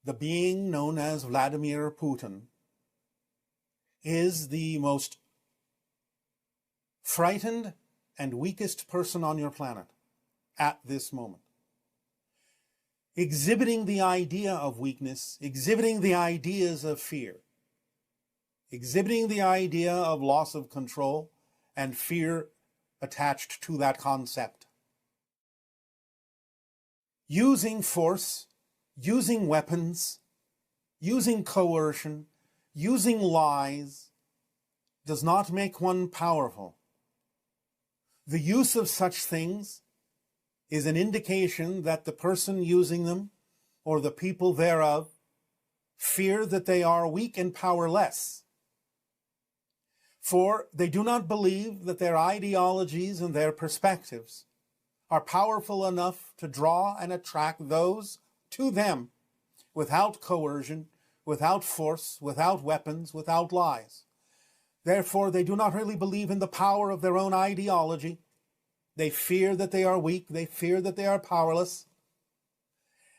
the being known as Vladimir Putin is the most frightened and weakest person on your planet at this moment. Exhibiting the idea of weakness, exhibiting the ideas of fear, exhibiting the idea of loss of control and fear attached to that concept. Using force, using weapons, using coercion, using lies does not make one powerful. The use of such things is an indication that the person using them, or the people thereof, fear that they are weak and powerless. For they do not believe that their ideologies and their perspectives are powerful enough to draw and attract those to them without coercion, without force, without weapons, without lies. Therefore, they do not really believe in the power of their own ideology. They fear that they are weak, they fear that they are powerless,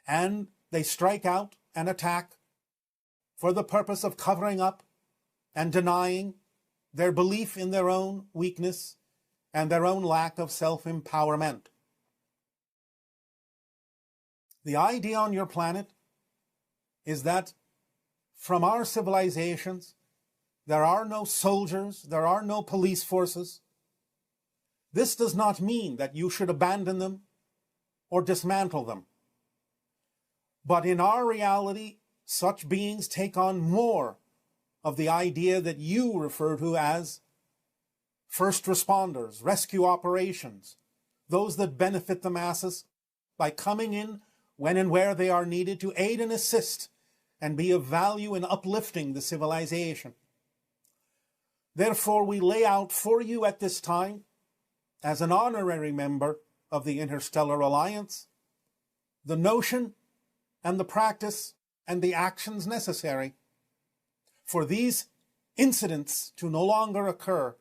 and they strike out and attack for the purpose of covering up and denying their belief in their own weakness and their own lack of self-empowerment. The idea on your planet is that from our civilizations, there are no soldiers, there are no police forces. This does not mean that you should abandon them or dismantle them. But in our reality, such beings take on more of the idea that you refer to as first responders, rescue operations, those that benefit the masses by coming in when and where they are needed to aid and assist and be of value in uplifting the civilization. Therefore, we lay out for you at this time, as an honorary member of the Interstellar Alliance, the notion and the practice and the actions necessary for these incidents to no longer occur.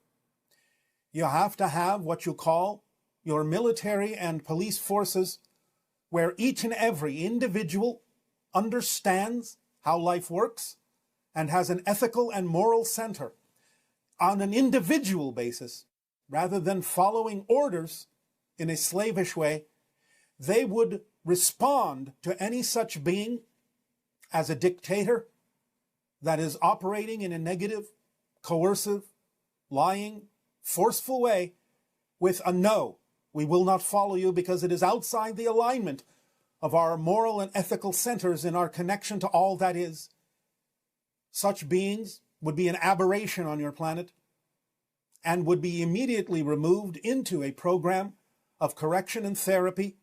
You have to have what you call your military and police forces, where each and every individual understands how life works and has an ethical and moral center on an individual basis. Rather than following orders in a slavish way, they would respond to any such being as a dictator that is operating in a negative, coercive, lying, forceful way with a no. We will not follow you because it is outside the alignment of our moral and ethical centers in our connection to all that is. Such beings would be an aberration on your planet and would be immediately removed into a program of correction and therapy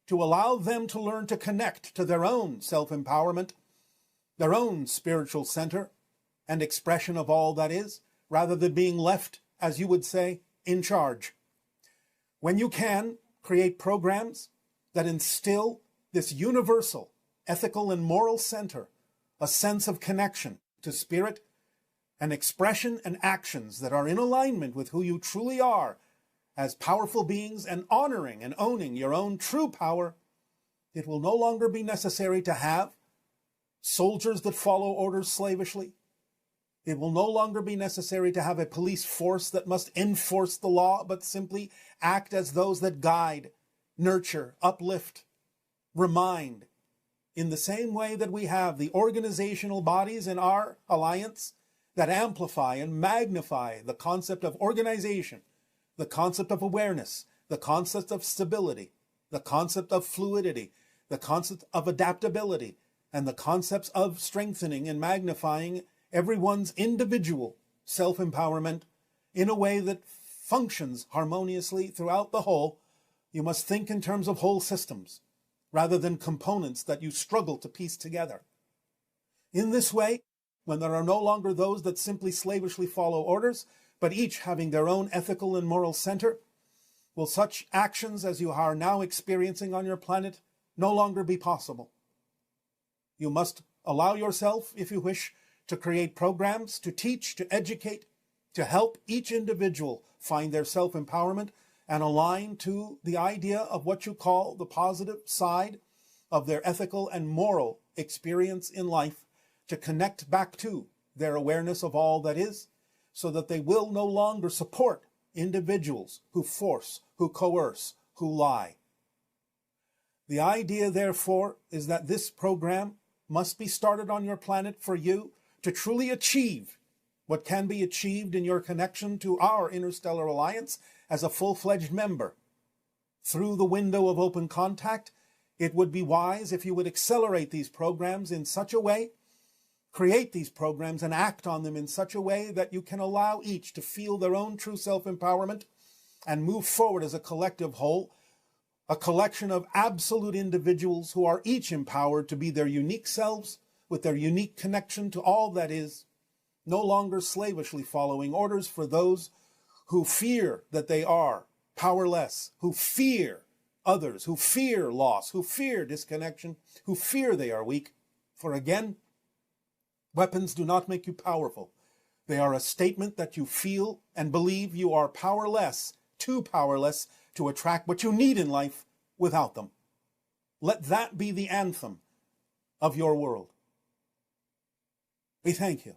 to allow them to learn to connect to their own self-empowerment, their own spiritual center and expression of all that is, rather than being left, as you would say, in charge. When you can, create programs that instill this universal ethical and moral center, a sense of connection to spirit, and expression and actions that are in alignment with who you truly are as powerful beings, and honoring and owning your own true power, it will no longer be necessary to have soldiers that follow orders slavishly. It will no longer be necessary to have a police force that must enforce the law, but simply act as those that guide, nurture, uplift, remind. In the same way that we have the organizational bodies in our alliance that amplify and magnify the concept of organization, the concept of awareness, the concept of stability, the concept of fluidity, the concept of adaptability, and the concepts of strengthening and magnifying everyone's individual self-empowerment in a way that functions harmoniously throughout the whole. You must think in terms of whole systems, rather than components that you struggle to piece together. In this way, when there are no longer those that simply slavishly follow orders, but each having their own ethical and moral center, will such actions as you are now experiencing on your planet no longer be possible. You must allow yourself, if you wish, to create programs, to teach, to educate, to help each individual find their self-empowerment and align to the idea of what you call the positive side of their ethical and moral experience in life to connect back to their awareness of all that is, so that they will no longer support individuals who force, who coerce, who lie. The idea, therefore, is that this program must be started on your planet for you to truly achieve what can be achieved in your connection to our interstellar alliance as a full-fledged member. Through the window of open contact, it would be wise if you would accelerate these programs in such a way, create these programs and act on them in such a way that you can allow each to feel their own true self-empowerment and move forward as a collective whole, a collection of absolute individuals who are each empowered to be their unique selves with their unique connection to all that is, no longer slavishly following orders for those who fear that they are powerless, who fear others, who fear loss, who fear disconnection, who fear they are weak. For again, weapons do not make you powerful. They are a statement that you feel and believe you are powerless, too powerless to attract what you need in life without them. Let that be the anthem of your world. We thank you.